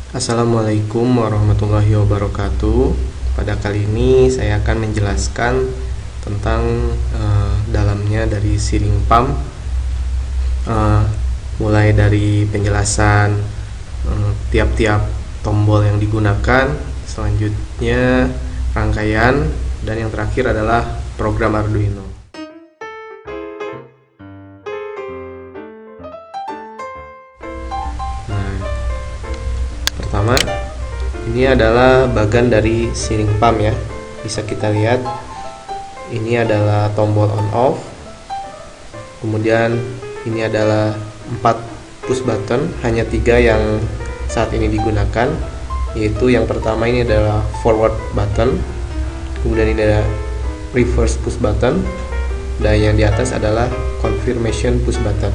Assalamualaikum warahmatullahi wabarakatuh. Pada kali ini saya akan menjelaskan tentang dalamnya dari sealing pump, mulai dari penjelasan tiap-tiap tombol yang digunakan, selanjutnya rangkaian, dan yang terakhir adalah program Arduino. Pertama, ini adalah bagian dari sealing pump ya. Bisa kita lihat, ini adalah tombol on off. Kemudian ini adalah 4 push button, hanya 3 yang saat ini digunakan, yaitu yang pertama ini adalah forward button, kemudian ini ada reverse push button, dan yang di atas adalah confirmation push button.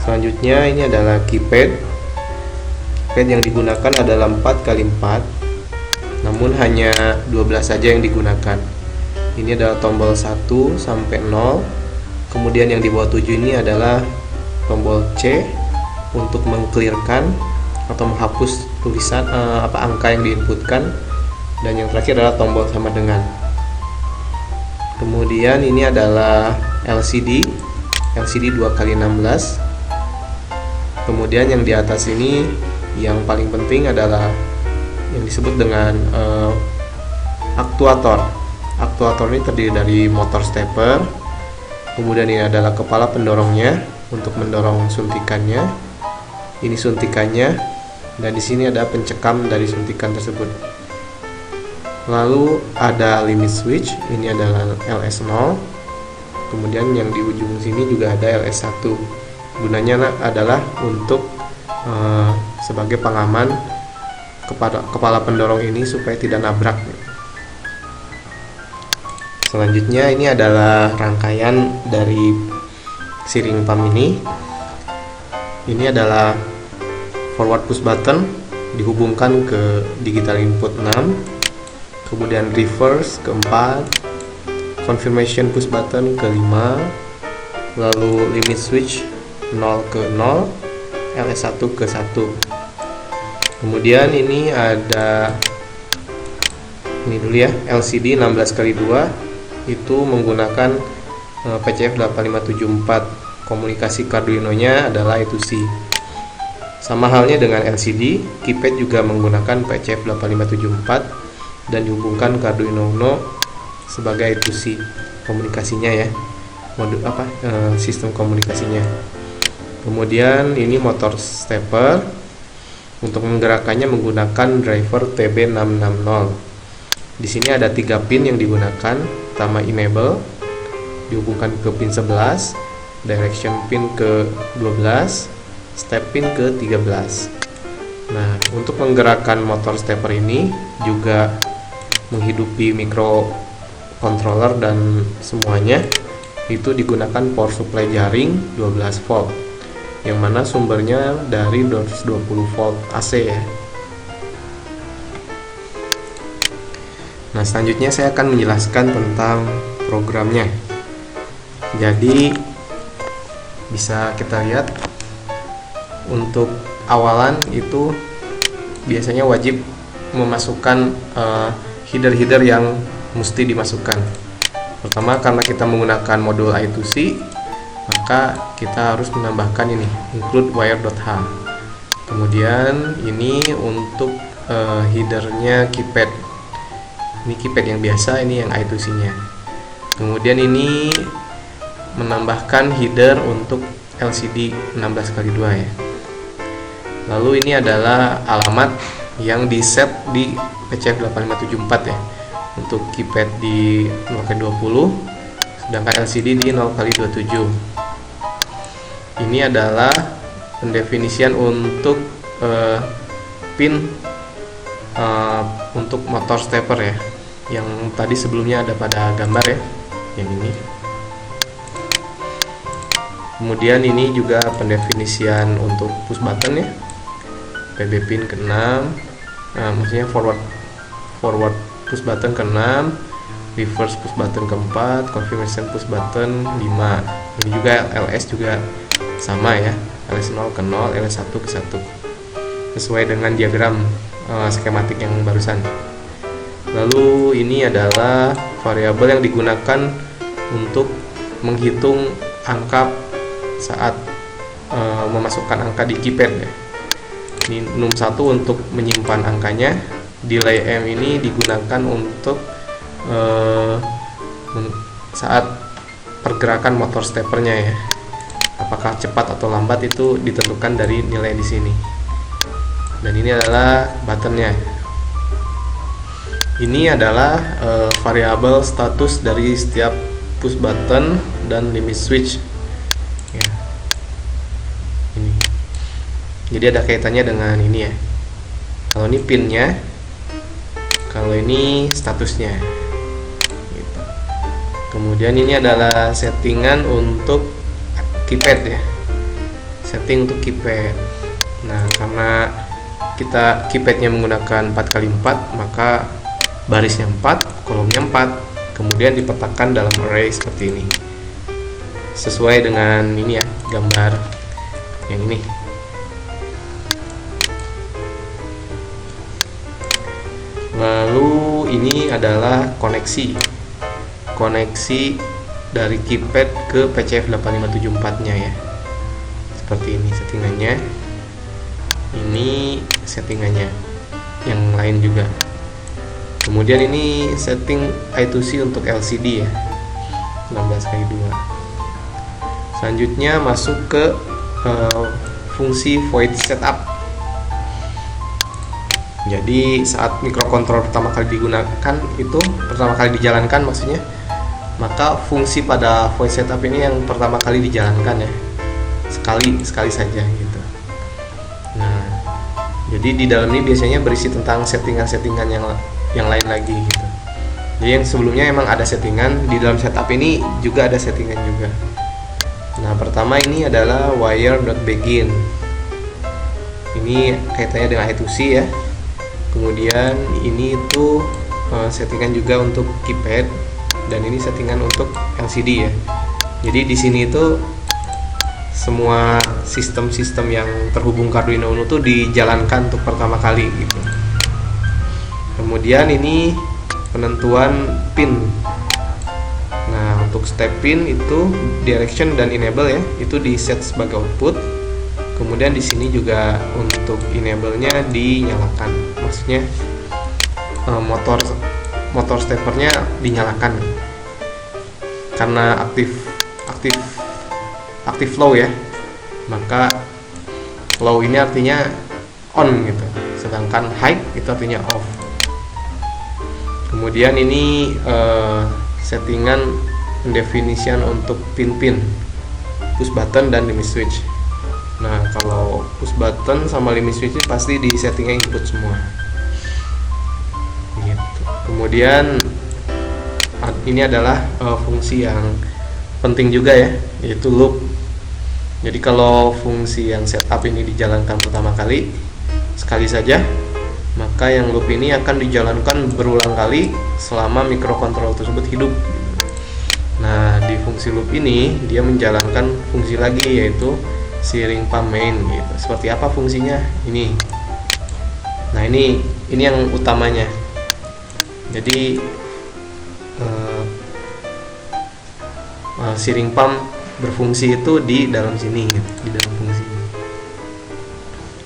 Selanjutnya ini adalah keypad. Keypad yang digunakan adalah 4x4, namun hanya 12 saja yang digunakan. Ini adalah tombol 1 sampai 0. Kemudian yang di bawah 7 ini adalah tombol C untuk mengclearkan atau menghapus tulisan angka yang diinputkan, dan yang terakhir adalah tombol sama dengan. Kemudian ini adalah LCD 2x16. Kemudian yang di atas ini yang paling penting adalah yang disebut dengan aktuator. Aktuator ini terdiri dari motor stepper. Kemudian ini adalah kepala pendorongnya untuk mendorong suntikannya. Ini suntikannya, dan di sini ada pencekam dari suntikan tersebut. Lalu ada limit switch, ini adalah LS0. Kemudian yang di ujung sini juga ada LS1. Gunanya adalah untuk sebagai pengaman kepada kepala pendorong ini supaya tidak nabrak. Selanjutnya ini adalah rangkaian dari sealing pump ini. Ini adalah forward push button dihubungkan ke digital input 6, kemudian reverse ke 4, confirmation push button ke 5, lalu limit switch 0 ke 0, LS1 ke 1. Kemudian ini ada dulu ya, LCD 16x2 itu menggunakan PCF 8574. Komunikasi Arduino nya adalah I2C. Sama halnya dengan LCD, keypad juga menggunakan PCF 8574 dan dihubungkan ke Arduino Uno sebagai I2C komunikasinya ya. Sistem komunikasinya. Kemudian ini motor stepper. Untuk menggerakkannya menggunakan driver TB660. Di sini ada 3 pin yang digunakan. Pertama enable dihubungkan ke pin 11, direction pin ke 12, step pin ke 13. Nah, untuk menggerakkan motor stepper ini juga menghidupi microcontroller dan semuanya itu digunakan power supply jaring 12 volt, yang mana sumbernya dari 220 volt AC ya. Nah, selanjutnya saya akan menjelaskan tentang programnya. Jadi bisa kita lihat untuk awalan itu biasanya wajib memasukkan header-header yang mesti dimasukkan. Pertama, karena kita menggunakan modul I2C, maka kita harus menambahkan ini include wire.h. Kemudian ini untuk headernya keypad. Ini keypad yang biasa, ini yang I2C nya. Kemudian ini menambahkan header untuk LCD 16x2 ya. Lalu ini adalah alamat yang di set di PCF 8574 ya. Untuk keypad di 0x20, sedangkan LCD di 0x27. Ini adalah pendefinisian untuk pin untuk motor stepper ya, yang tadi sebelumnya ada pada gambar ya, yang ini. Kemudian ini juga pendefinisian untuk push button ya, PB pin ke-6, maksudnya forward push button ke-6, reverse push button ke-4, confirmation push button 5. Ini juga LS juga sama ya, LS0 ke 0, LS1 ke 1. sesuai dengan diagram skematik yang barusan. Lalu ini adalah variabel yang digunakan untuk menghitung angka saat memasukkan angka di keypad ya. Ini num1 untuk menyimpan angkanya. Delay M ini digunakan untuk saat pergerakan motor steppernya ya. Apakah cepat atau lambat itu ditentukan dari nilai di sini. Dan ini adalah buttonnya. Ini adalah variabel status dari setiap push button dan limit switch ya. Ini jadi ada kaitannya dengan ini ya. Kalau ini pinnya, kalau ini statusnya gitu. Kemudian ini adalah settingan untuk keypad ya, setting untuk keypad. Nah, karena kita keypadnya menggunakan 4x4, maka barisnya 4, kolomnya 4, kemudian dipetakan dalam array seperti ini sesuai dengan ini ya, gambar yang ini. Lalu ini adalah koneksi dari keypad ke PCF 8574 nya ya, seperti ini settingannya. Ini settingannya yang lain juga. Kemudian ini setting I2C untuk LCD ya, 16x2. Selanjutnya masuk ke fungsi void setup. Jadi saat microcontroller pertama kali digunakan, itu pertama kali dijalankan maksudnya, maka fungsi pada void setup ini yang pertama kali dijalankan ya, sekali saja gitu. Nah, jadi di dalam ini biasanya berisi tentang settingan-settingan yang lain lagi gitu. Jadi yang sebelumnya emang ada settingan, di dalam setup ini juga ada settingan juga. Nah, pertama ini adalah wire.begin. Ini kaitannya dengan I2C ya. Kemudian ini itu settingan juga untuk keypad, dan ini settingan untuk LCD ya. Jadi di sini itu semua sistem-sistem yang terhubung ke Arduino Uno itu dijalankan untuk pertama kali gitu. Kemudian ini penentuan pin. Nah, untuk step pin itu direction dan enable ya, itu di set sebagai output. Kemudian di sini juga untuk enable-nya dinyalakan. Maksudnya motor steppernya dinyalakan karena aktif flow ya. Maka flow ini artinya on gitu, sedangkan high itu artinya off. Kemudian ini settingan definition untuk pin-pin, push button dan limit switch. Nah, kalau push button sama limit switch pasti di settingnya input semua gitu. Kemudian ini adalah fungsi yang penting juga ya, yaitu loop. Jadi kalau fungsi yang setup ini dijalankan pertama kali sekali saja, maka yang loop ini akan dijalankan berulang kali selama microcontroller tersebut hidup. Nah, di fungsi loop ini dia menjalankan fungsi lagi, yaitu steering pump main gitu. Seperti apa fungsinya? Ini. Nah, ini yang utamanya. Jadi steering pump berfungsi itu di dalam sini gitu, di dalam fungsi ini.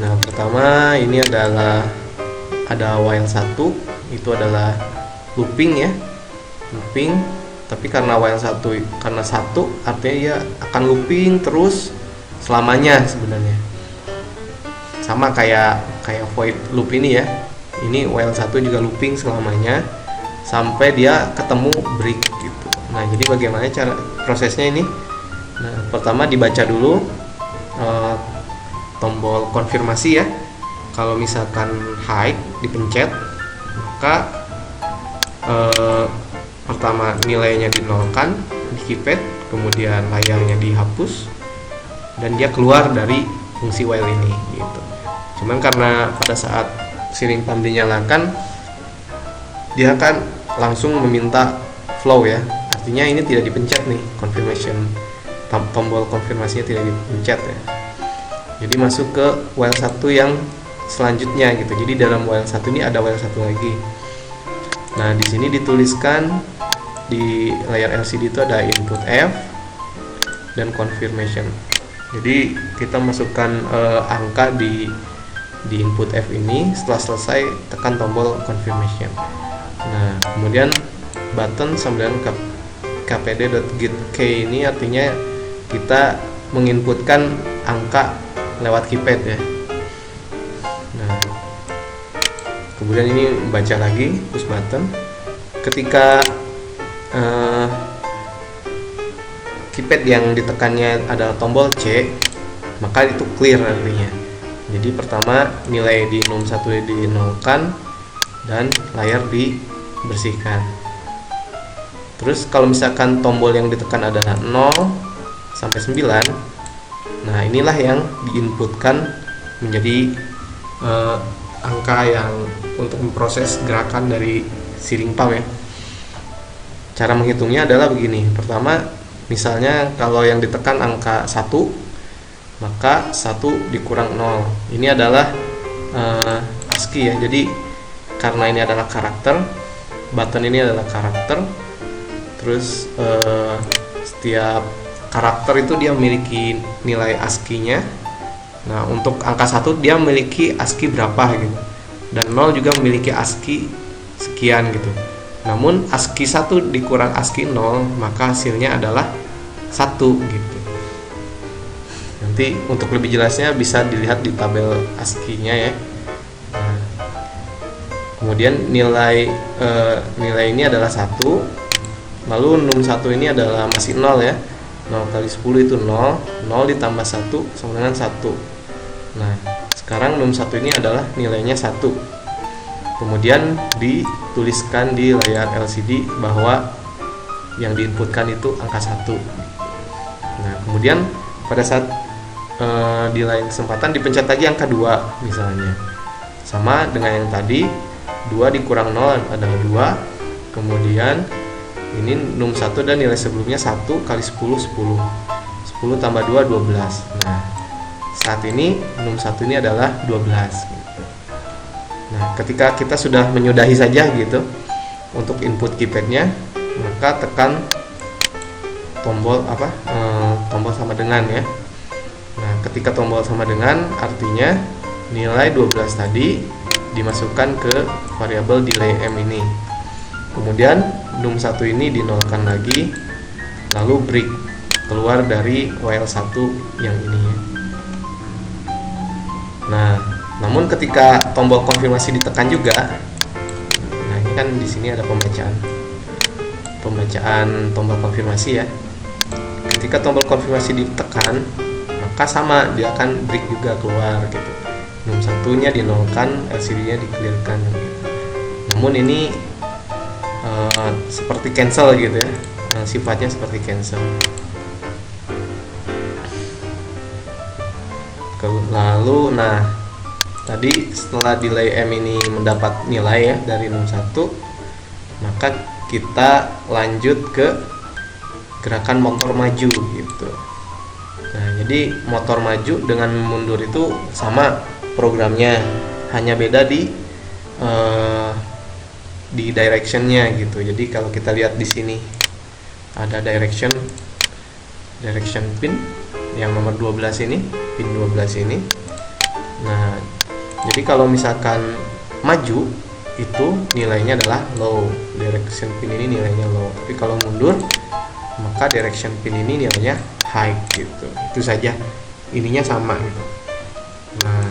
Nah, pertama ini adalah ada while 1, itu adalah looping ya. Looping, tapi karena while 1 karena 1 artinya dia akan looping terus selamanya sebenarnya. Sama kayak void loop ini ya. Ini while 1 juga looping selamanya sampai dia ketemu break gitu. Nah, jadi bagaimana cara prosesnya ini? Nah, pertama dibaca dulu tombol konfirmasi ya. Kalau misalkan high dipencet, maka pertama nilainya dinolkan di keypad, kemudian layarnya dihapus, dan dia keluar dari fungsi while ini gitu. Cuman karena pada saat steering pump dinyalakan, dia akan langsung meminta flow ya. Artinya ini tidak dipencet nih, confirmation, tombol konfirmasinya tidak dipencet ya. Jadi masuk ke while 1 yang selanjutnya gitu. Jadi dalam while 1 ini ada while 1 lagi. Nah, di sini dituliskan di layar LCD itu ada input F dan confirmation. Jadi kita masukkan angka di input F ini, setelah selesai tekan tombol confirmation. Nah, kemudian button 9 kpd.getK ini artinya kita menginputkan angka lewat keypad ya. Nah, kemudian ini baca lagi push button. Ketika keypad yang ditekannya adalah tombol C, maka itu clear artinya. Jadi pertama nilai di num 1 dinolkan dan layar dibersihkan. Terus kalau misalkan tombol yang ditekan adalah 0 sampai 9, nah inilah yang diinputkan menjadi angka yang untuk memproses gerakan dari steering pump ya. Cara menghitungnya adalah begini. Pertama, misalnya kalau yang ditekan angka 1, maka 1 dikurang 0. Ini adalah ASCII ya. Jadi karena ini adalah karakter, button ini adalah karakter. Terus setiap karakter itu dia memiliki nilai ASCII-nya. Nah, untuk angka 1 dia memiliki ASCII berapa gitu. Dan 0 juga memiliki ASCII sekian gitu. Namun ASCII 1 dikurang ASCII 0, maka hasilnya adalah 1 gitu. Nanti untuk lebih jelasnya bisa dilihat di tabel ASCII-nya ya. Nah, kemudian nilai ini adalah 1. Lalu num 1 ini adalah masih 0 ya. 0 kali 10 itu 0. 0 ditambah 1 sama dengan 1. Nah, sekarang num 1 ini adalah nilainya 1. Kemudian dituliskan di layar LCD bahwa yang diinputkan itu angka 1. Nah, kemudian pada saat di lain kesempatan dipencet lagi angka 2 misalnya. Sama dengan yang tadi, 2 dikurang 0 adalah 2. Kemudian ini num 1 dan nilai sebelumnya 1 kali 10 10. 10 tambah 2 12. Nah, saat ini num 1 ini adalah 12 gitu. Nah, ketika kita sudah menyudahi saja gitu untuk input keypadnya, maka tekan tombol tombol sama dengan ya. Nah, ketika tombol sama dengan artinya nilai 12 tadi dimasukkan ke variabel delay M ini. Kemudian num 1 ini dinolkan lagi, lalu break keluar dari while 1 yang ini ya. Nah, namun ketika tombol konfirmasi ditekan juga, nah ini kan di sini ada pembacaan tombol konfirmasi ya. Ketika tombol konfirmasi ditekan, maka sama, dia akan break juga keluar gitu. Num 1-nya dinolkan, LCD-nya di-clearkan gitu. Namun ini seperti cancel gitu ya. Sifatnya seperti cancel. Lalu nah, tadi setelah delay M ini mendapat nilai ya dari num 1, maka kita lanjut ke gerakan motor maju gitu. Nah, jadi motor maju dengan mundur itu sama programnya, hanya beda di directionnya gitu. Jadi kalau kita lihat di sini ada direction pin yang nomor 12 ini, pin 12 ini. Nah, jadi kalau misalkan maju itu nilainya adalah low, direction pin ini nilainya low. Tapi kalau mundur maka direction pin ini nilainya high gitu. Itu saja, ininya sama gitu. Nah,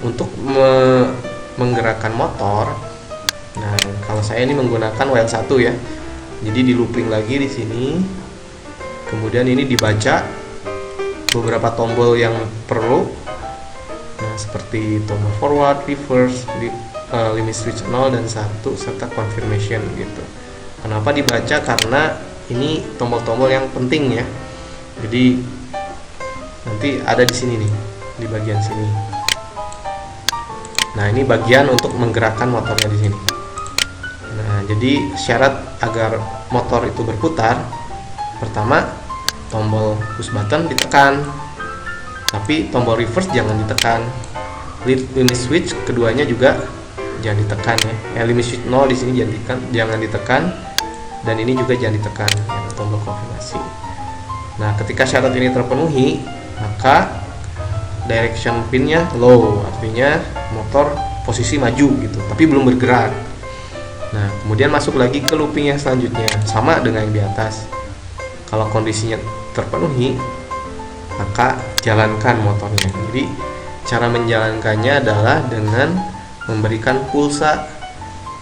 untuk menggerakkan motor, nah kalau saya ini menggunakan while 1 ya. Jadi di looping lagi di sini. Kemudian ini dibaca beberapa tombol yang perlu. Nah, seperti tombol forward, reverse, limit switch 0 dan 1 serta confirmation gitu. Kenapa dibaca? Karena ini tombol-tombol yang penting ya. Jadi nanti ada di sini nih, di bagian sini. Nah, ini bagian untuk menggerakkan motornya di sini. Nah, jadi syarat agar motor itu berputar, pertama tombol push button ditekan, tapi tombol reverse jangan ditekan. limit switch keduanya juga jangan ditekan ya. Limit switch 0 di sini jangan ditekan, dan ini juga jangan ditekan ya, tombol konfirmasi. Nah, ketika syarat ini terpenuhi, maka direction pinnya low, artinya motor posisi maju gitu, tapi belum bergerak. Nah, kemudian masuk lagi ke looping yang selanjutnya, sama dengan yang di atas. Kalau kondisinya terpenuhi, maka jalankan motornya. Jadi cara menjalankannya adalah dengan memberikan pulsa.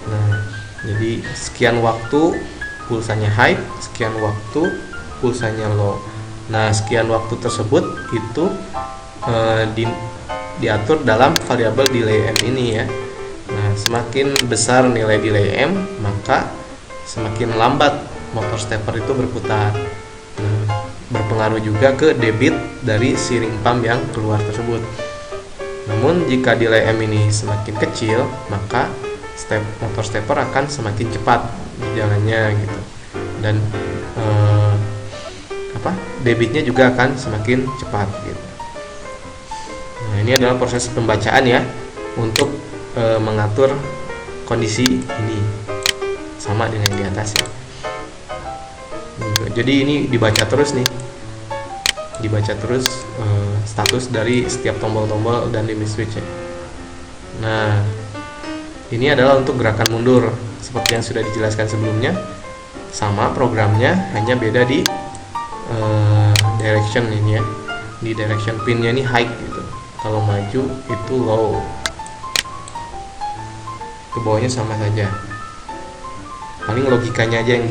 Nah, jadi sekian waktu pulsanya high, sekian waktu pulsanya low. Nah, sekian waktu tersebut itu diatur dalam variabel delay M ini ya. Nah, semakin besar nilai delay M, maka semakin lambat motor stepper itu berputar. Nah, berpengaruh juga ke debit dari si ring pump yang keluar tersebut. Namun jika delay M ini semakin kecil, maka motor stepper akan semakin cepat jalannya gitu, dan debitnya juga akan semakin cepat gitu. Nah, ini adalah proses pembacaan ya untuk mengatur kondisi ini, sama dengan yang di atas ya. Jadi ini dibaca terus nih, dibaca terus status dari setiap tombol-tombol dan limit switch ya. Nah, ini adalah untuk gerakan mundur seperti yang sudah dijelaskan sebelumnya, sama programnya, hanya beda di direction ini ya. Di direction pinnya ini high gitu, kalau maju itu low, ke bawahnya sama saja, paling logikanya aja yang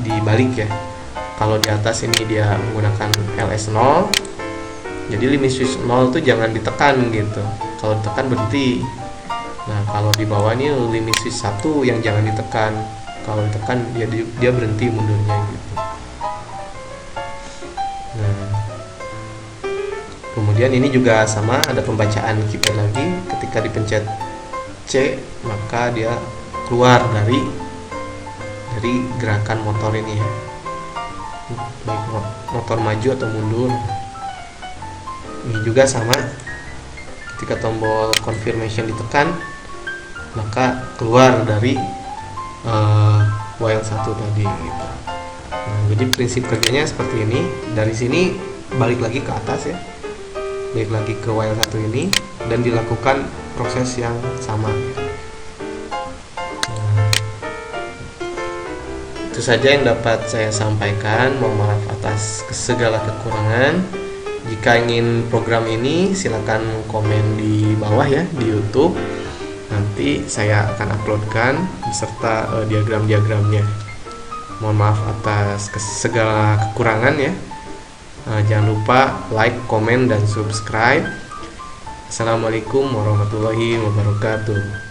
dibalik ya. Kalau di atas ini dia menggunakan LS0, jadi limit switch 0 itu jangan ditekan gitu, kalau ditekan berhenti. Nah, kalau di bawah ini limit switch 1 yang jangan ditekan, kalau ditekan dia berhenti mundurnya gitu. Nah, kemudian ini juga sama, ada pembacaan keypad lagi. Ketika dipencet C, maka dia keluar dari gerakan motor ini ya, baik motor maju atau mundur. Ini juga sama, ketika tombol confirmation ditekan, maka keluar dari while 1 tadi gitu. Nah, jadi prinsip kerjanya seperti ini. Dari sini balik lagi ke atas ya, balik lagi ke while 1 ini, dan dilakukan proses yang sama. Itu saja yang dapat saya sampaikan. Mohon maaf atas segala kekurangan. Jika ingin program ini, silakan komen di bawah ya di YouTube. Nanti saya akan uploadkan beserta diagram-diagramnya. Mohon maaf atas segala kekurangan ya. Jangan lupa like, komen, dan subscribe. Assalamualaikum warahmatullahi wabarakatuh.